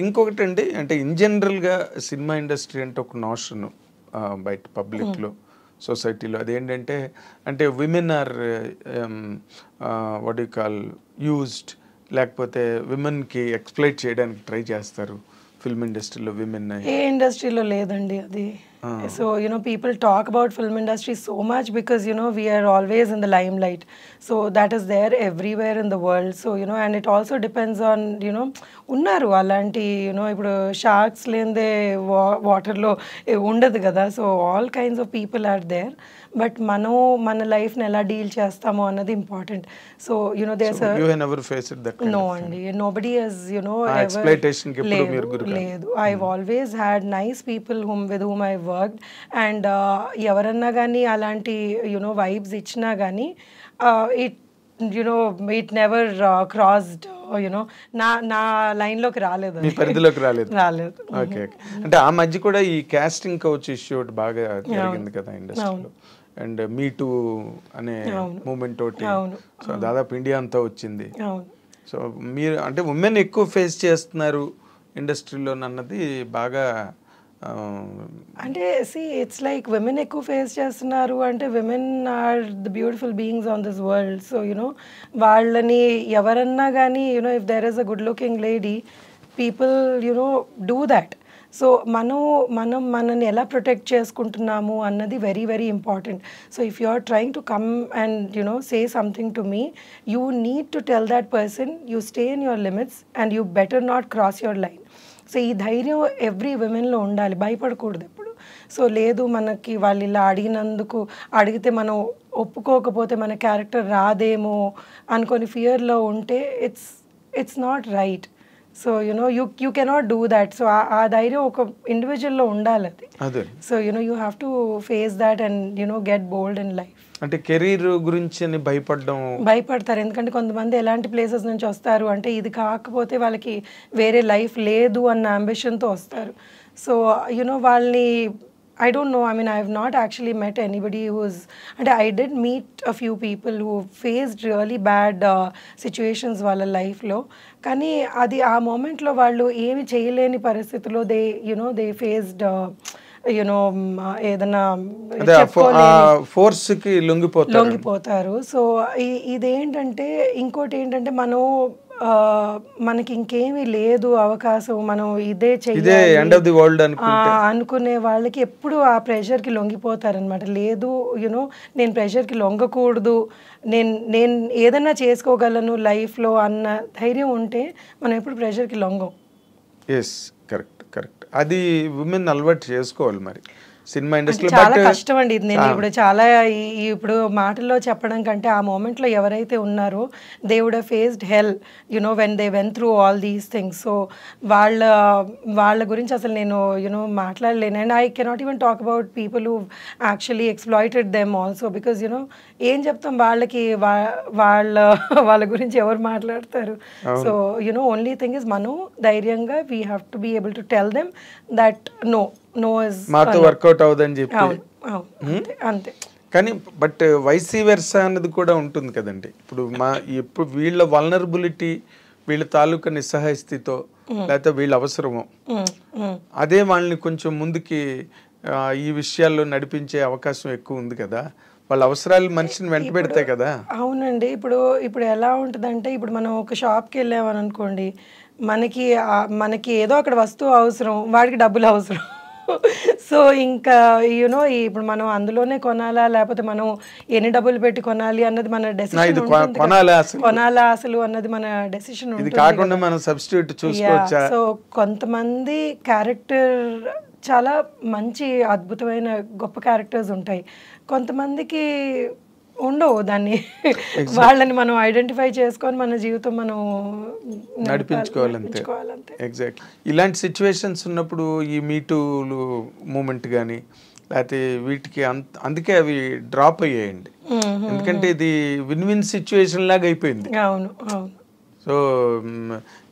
ఇంకొకటండి, అంటే ఇన్ జనరల్గా సినిమా ఇండస్ట్రీ అంటే ఒక నోషన్ బయట పబ్లిక్లో సొసైటీలో అదేంటంటే, అంటే women are what you call used, లేకపోతే విమెన్కి ఎక్స్ప్లైట్ చేయడానికి ట్రై చేస్తారు ఫిల్మ్ ఇండస్ట్రీలో విమెన్. ఏ ఇండస్ట్రీలో లేదండి అది. So, people talk about film industry so much because, we are always in the limelight. So, that is there everywhere in the world. So, and it also depends on, unnaru alanti, ఇప్పుడు sharks లేందే వాటర్లో ఉండదు కదా. So all kinds of people are there. But మనం మన లైఫ్ని ఎలా deal చేస్తామో అన్నది important. So there's a... You have never faced that kind No, of అండి. Nobody has, exploitation కి ఎప్పుడు మీరు గురి కాదు. లేదు. I've always had nice people with whom I worked. And ఎవరన్నా కానీ అలాంటి వైబ్స్ ఇచ్చినా కానీ it never crossed, నా లైన్లోకి రాలేదు, మీ పరిధిలోకి రాలేదు. ఓకే. అంటే ఆ మధ్య కూడా ఈ కాస్టింగ్ కౌచ్ ఇష్యూ ఒకటి బాగా జరిగింది కదా ఇండస్ట్రీలో. అండ్ మీ టూ అనే మూమెంట్ ఒకటి, సో దాదాపు ఇండియా అంతా వచ్చింది. సో మీరు అంటే ఉమెన్ ఎక్కువ ఫేస్ చేస్తున్నారు ఇండస్ట్రీలో అన్నది బాగా, అంటే ఇట్స్ లైక్ విమెన్ ఎక్కువ ఫేస్ చేస్తున్నారు అంటే women are the beautiful beings on this world. So వాళ్ళని ఎవరన్నా కానీ if there is a good looking lady, people do that. So మనని ఎలా ప్రొటెక్ట్ చేసుకుంటున్నాము అన్నది very very important. So if you are trying to come and say something to me, you need to tell that person you stay in your limits and you better not cross your line. So ఈ ధైర్యం every విమెన్లో ఉండాలి, భయపడకూడదు ఎప్పుడు. So లేదు మనకి వాళ్ళు ఇలా అడిగితే మనం ఒప్పుకోకపోతే మన క్యారెక్టర్ రాదేమో అనుకొని ఫియర్లో ఉంటే it's not right. So you cannot do that. So ఆ ధైర్యం ఒక ఇండివిజువల్లో ఉండాలి అది. So you have to face that and get bold in life. అంటే కెరీర్ గురించి భయపడతారు. ఎందుకంటే కొంతమంది ఎలాంటి ప్లేసెస్ నుంచి వస్తారు అంటే ఇది కాకపోతే వాళ్ళకి వేరే లైఫ్ లేదు అన్న అంబిషన్తో వస్తారు. సో వాళ్ళని I don't know. I mean, I have not actually met anybody who's... And I did meet a few people who faced really bad situations వాళ్ళ లైఫ్లో. కానీ అది ఆ మూమెంట్లో వాళ్ళు ఏమి చేయలేని పరిస్థితుల్లో they faced ఏదైనా ఫోర్స్కి లొంగిపోతారు. సో ఇదేంటంటే ఇంకోటి ఏంటంటే మనకి ఇంకేమీ లేదు అవకాశం, మనం ఇదే చెయ్యాలి అనుకునే వాళ్ళకి ఎప్పుడు ఆ ప్రెషర్కి లొంగిపోతారనమాట. లేదు నేను ప్రెషర్కి లొంగకూడదు, నేను ఏదైనా చేసుకోగలను లైఫ్లో అన్న ధైర్యం ఉంటే మనం ఎప్పుడు ప్రెషర్కి లొంగం. Yes, correct. అది విమెన్ అలవాటు చేసుకోవాలి మరి సినిమా ఇండస్ట్రీ. చాలా కష్టం అండి ఇది. నేను ఇప్పుడు చాలా ఇప్పుడు మాటల్లో చెప్పడం కంటే ఆ మూమెంట్లో ఎవరైతే ఉన్నారో they would have faced hell when they went through all these things. So వాళ్ళ గురించి అసలు నేను మాట్లాడలేను. And I cannot even talk about people who actually exploited them also, because ఏం చెప్తాం వాళ్ళకి, వాళ్ళ గురించి ఎవరు మాట్లాడతారు. సో ఓన్లీ థింగ్ ఇస్ మనం ధైర్యంగా we have to be able to tell them that మాతో వర్కౌట్ అవుదని చెప్పి. అంతే. కానీ బట్ వైసీ వెర్సా అన్నది కూడా ఉంటుంది కదండి. ఇప్పుడు వీళ్ళ వల్నరబిలిటీ, వీళ్ళ తాలూకా నిస్సహాయ స్థితితో లేకపోతే వీళ్ళ అవసరమో అదే వాళ్ళని కొంచెం ముందుకి ఈ విషయాల్లో నడిపించే అవకాశం ఎక్కువ ఉంది కదా. వాళ్ళ అవసరాలు మనిషిని వెంట పెడతాయి కదా. అవునండి. ఇప్పుడు ఎలా ఉంటుందంటే, ఇప్పుడు మనం ఒక షాప్కి వెళ్ళామని అనుకోండి, మనకి ఏదో అక్కడ వస్తువు అవసరం, వాడికి డబ్బులు అవసరం. సో ఇంకా ఇప్పుడు మనం అందులోనే కొనాలా లేకపోతే మనం ఎన్ని డబ్బులు పెట్టి కొనాలి అన్నది మన డెసిషన్ ఉంటుంది. కొనాలా అసలు అన్నది మన డెసిషన్ ఉంటుంది. సో కొంతమంది క్యారెక్టర్ చాలా మంచి అద్భుతమైన గొప్ప క్యారెక్టర్స్ ఉంటాయి, కొంతమందికి ఉండవు. దాన్ని వాళ్ళని మనం ఐడెంటిఫై చేసుకొని మన జీవితం మనం నడిపించుకోవాలంతే. ఎగ్జాక్ట్లీ. ఇలాంటి సిచ్యువేషన్స్ ఉన్నప్పుడు ఈ మీటూ మూమెంట్ కానీ లేకపోతే వీటికి అందుకే అవి డ్రాప్ అయ్యాయండి. ఎందుకంటే ఇది విన్ విన్ సిచ్యువేషన్ లాగా అయిపోయింది. అవును. సో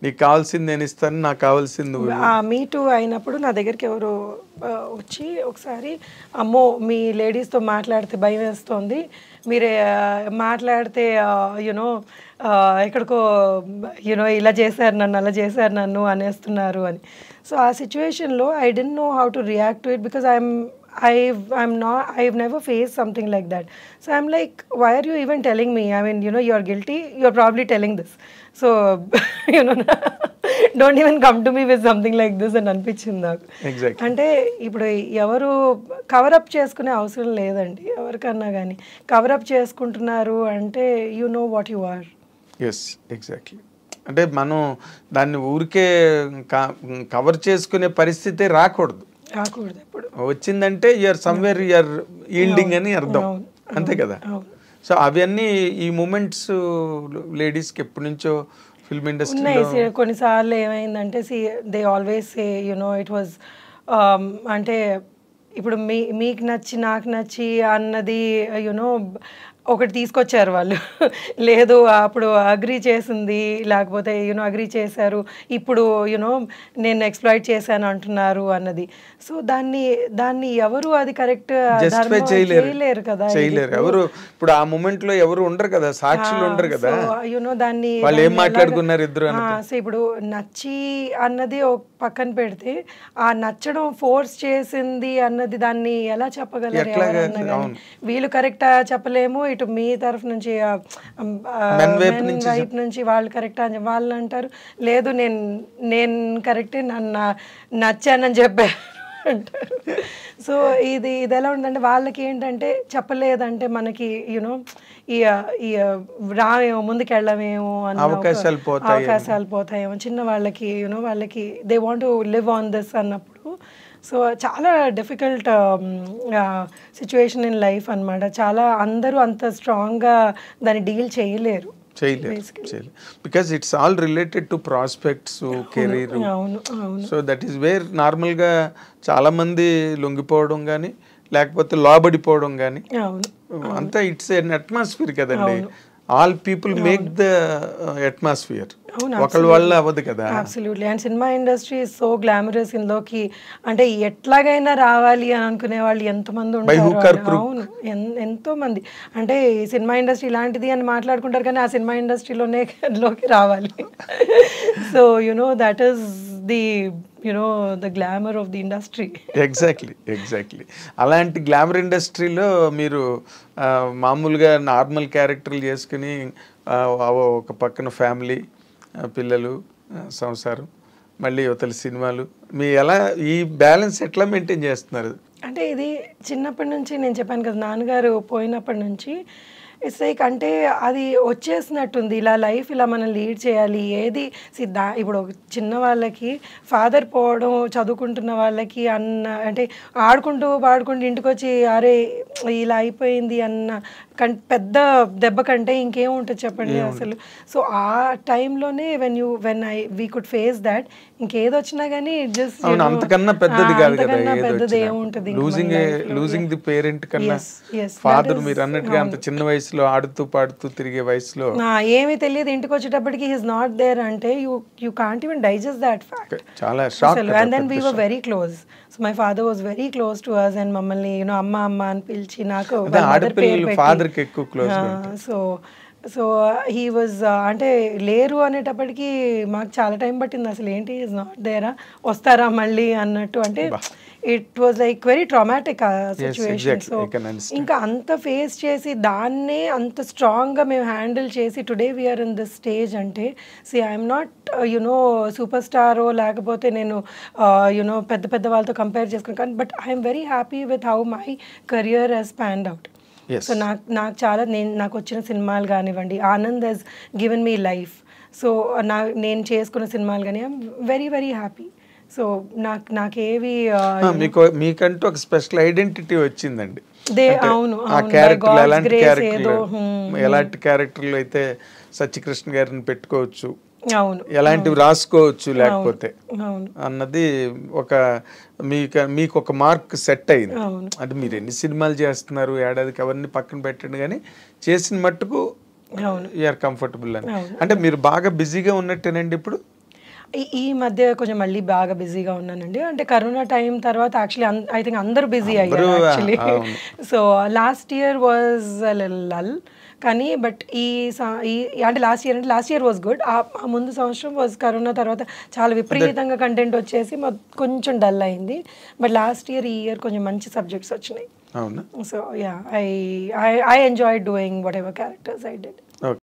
నీకు కావాల్సింది నేను ఇస్తాను, నాకు కావాల్సింది నువ్వు. మీ టూ అయినప్పుడు నా దగ్గరికి ఎవరు వచ్చి ఒకసారి, అమ్మో మీ లేడీస్తో మాట్లాడితే భయం వేస్తుంది, మీరే మాట్లాడితే యునో ఎక్కడికో యునో ఇలా చేశారు నన్ను, అలా చేశారు నన్ను అనేస్తున్నారు అని. సో ఆ సిచ్యువేషన్లో I don't know how to react to it because I've never faced something like that. So I'm like, why are you even telling me? I mean, you know, you're guilty, you're probably telling this. So, you know, don't even come to me with something like this అని అనిపించింది నాకు. Exactly. అంటే ఇప్పుడు ఎవరు cover up చేసుకునే అవసరం లేదండి ఎవరికన్నా కానీ. కవరప్ చేసుకుంటున్నారు అంటే you know what you are. Yes, exactly. అంటే మనం దాన్ని ఊరికే కవర్ చేసుకునే పరిస్థితి రాకూడదు. ఎప్పుడు వచ్చిందంటే యూఆర్ సమ్వేర్ యూఆర్ ఈల్డింగ్ అని అర్థం, అంతే కదా. సో అవన్నీ ఈ మూమెంట్స్ లేడీస్కి ఎప్పటి నుంచో ఫిల్మ్ ఇండస్ట్రీలో ఉన్నాయి. కొన్నిసార్లు ఏమైందంటే they always say you know it was అంటే ఇప్పుడు మీకు నచ్చి నాకు నచ్చి అన్నది యునో ఒకటి తీసుకొచ్చారు వాళ్ళు, లేదు అప్పుడు అగ్రీ చేసింది, లేకపోతే యూనో అగ్రీ చేశారు, ఇప్పుడు యూనో నేను ఎక్స్ప్లాయిట్ చేశాను అంటున్నారు అన్నది. సో దాన్ని ఎవరు అది కరెక్ట్ చేయలేరు కదా, చేయలేరు ఎవరు. ఇప్పుడు ఆ మూమెంట్ లో ఎవరు ఉండరు కదా, సాక్షులు ఉండరు కదా, యూనో దాన్ని వాళ్ళు ఏం మాట్లాడుకున్నారు ఇద్దరు. సో ఇప్పుడు నచ్చి అన్నది ఒక పక్కన పెడితే ఆ నచ్చడం ఫోర్స్ చేసింది అన్నది దాన్ని ఎలా చెప్పగలరు ఎవరన్నా కానీ. వీళ్ళు కరెక్టా చెప్పలేము, ఇటు మీ తరఫు నుంచి వైపు నుంచి వాళ్ళు కరెక్టా అని వాళ్ళు అంటారు, లేదు నేను కరెక్టే నన్ను నచ్చానని చెప్పారు అంటారు. సో ఇది ఎలా ఉందంటే వాళ్ళకి ఏంటంటే చెప్పలేదంటే మనకి యూనో ఈ రావేమో ముందుకెళ్ళమేమో అన్న అవకాశాలు పోతాయేమో చిన్న వాళ్ళకి యూనో వాళ్ళకి they want to live on this అన్నప్పుడు. సో చాలా డిఫికల్ట్ సిచ్యువేషన్ ఇన్ లైఫ్ అనమాట. చాలా అందరూ అంత స్ట్రాంగ్గా దాన్ని డీల్ చేయలేరు, because it's all related to prospects, career. So that is where నార్మల్గా చాలా మంది లొంగిపోవడం కానీ లేకపోతే లోబడిపోవడం కానీ అంతా ఇట్స్ ఎన్ అట్మాస్ఫియర్ కదండి. All people make the atmosphere, ఒకళ్ళ వల్ల అవ్వదు కదా. Absolutely. And cinema industry is so glamorous, ఇందులోకి అంటే ఎట్లాగైనా రావాలి అని అనుకునే వాళ్ళు ఎంతమంది ఉంటారు. అవును, ఎంతో మంది. అంటే ఈ సినిమా ఇండస్ట్రీ ఇలాంటిది అని మాట్లాడుకుంటారు కానీ ఆ సినిమా ఇండస్ట్రీలోకి రావాలి. So you know that is the the glamour of the industry. Exactly. అలాంటి గ్లామర్ ఇండస్ట్రీలో మీరు మామూలుగా నార్మల్ క్యారెక్టర్లు చేసుకుని ఒక పక్కన ఫ్యామిలీ, పిల్లలు, సంసారం, మళ్ళీ యువతల సినిమాలు, మీ ఎలా ఈ బ్యాలెన్స్ ఎట్లా మెయింటైన్ చేస్తున్నారు? అంటే ఇది చిన్నప్పటి నుంచి నేను చెప్పాను కదా, నాన్నగారు పోయినప్పటి నుంచి ఇట్స్ లైక్ అంటే అది వచ్చేసినట్టుంది, ఇలా లైఫ్ ఇలా మనం లీడ్ చేయాలి. ఏది ఇప్పుడు చిన్న వాళ్ళకి ఫాదర్ పోవడం, చదువుకుంటున్న వాళ్ళకి అంటే ఆడుకుంటూ పాడుకుంటూ ఇంటికి వచ్చి అరే ఇలా అయిపోయింది అన్న పెద్ద దెబ్బ కంటే ఇంకేం ఉంటుంది చెప్పండి అసలు. సో ఆ టైంలోనే వీ కుడ్ ఫేస్ దాట్. ఇంకేది వచ్చినా కానీ జస్ట్ అంతకన్నా పెద్దది కాదు కదా, పెద్దది ఏముంటుంది. లూజింగ్ ది పేరెంట్ కన్నా ఫాదర్ మీరు అన్నట్టుగా అంత చిన్న వయసులో ఆడుతూ పాడుతూ తిరిగే వయసులో ఏమీ తెలియదు, ఇంటికి వచ్చేటప్పటికి హి ఇస్ నాట్ దేర్ అంటే you can't even digest that fact. చాలా shock. And then we were very close. So my father was very close to us and మమ్మల్ని యూనో అమ్మ అని పిలిచి నాకు ఫాదర్కి ఎక్కువ క్లోజ్. సో హీ వాజ్ అంటే లేరు అనేటప్పటికి మాకు చాలా టైం పట్టింది, అసలు ఏంటి ఈజ్ నాట్ దేరా, వస్తారా మళ్ళీ అన్నట్టు. అంటే it was like very traumatic situation. So ఇంకా అంత ఫేస్ చేసి దాన్నే అంత స్ట్రాంగ్గా మేము హ్యాండిల్ చేసి today we are in this stage అంటే ఐఎమ్ నాట్ యునో సూపర్ స్టారో లేకపోతే నేను యునో పెద్ద వాళ్ళతో కంపేర్ చేసుకున్నాను కానీ but I'm very happy with how my career has panned out. So నాకు చాలా నాకు వచ్చిన సినిమాలు కానివ్వండి, Anand has given me life. So నేను చేసుకున్న సినిమాలు కానీ I'm very very happy. So నాకేవి మీకంటూ ఒక స్పెషల్ ఐడెంటిటీ వచ్చిందండి. అవును, ఎలాంటి క్యారెక్టర్లు అయితే సత్యకృష్ణ గారిని పెట్టుకోవచ్చు, ఎలాంటివి రాసుకోవచ్చు లేకపోతే అన్నది ఒక మీకు ఒక మార్క్ సెట్ అయింది. అంటే మీరు ఎన్ని సినిమాలు చేస్తున్నారు ఏడాదికి అవన్నీ పక్కన పెట్టండి కానీ చేసిన మట్టుకు యూఆర్ కంఫర్టబుల్ అని. అంటే మీరు బాగా బిజీగా ఉన్నట్టేనండి ఇప్పుడు? ఈ మధ్య కొంచెం మళ్ళీ బాగా బిజీగా ఉన్నానండి. అంటే కరోనా టైం తర్వాత యాక్చువల్లీ ఐ థింక్ అందరూ బిజీ అయ్యారు actually. So last year was lull, కానీ బట్ అంటే లాస్ట్ ఇయర్ వాజ్ గుడ్. ఆ ముందు సంవత్సరం వాజ్ కరోనా తర్వాత చాలా విపరీతంగా కంటెంట్ వచ్చేసి కొంచెం డల్ అయింది. బట్ లాస్ట్ ఇయర్, ఈ ఇయర్ కొంచెం మంచి సబ్జెక్ట్స్ వచ్చినాయి. అవునా? So yeah, I enjoy doing what ever characters I did.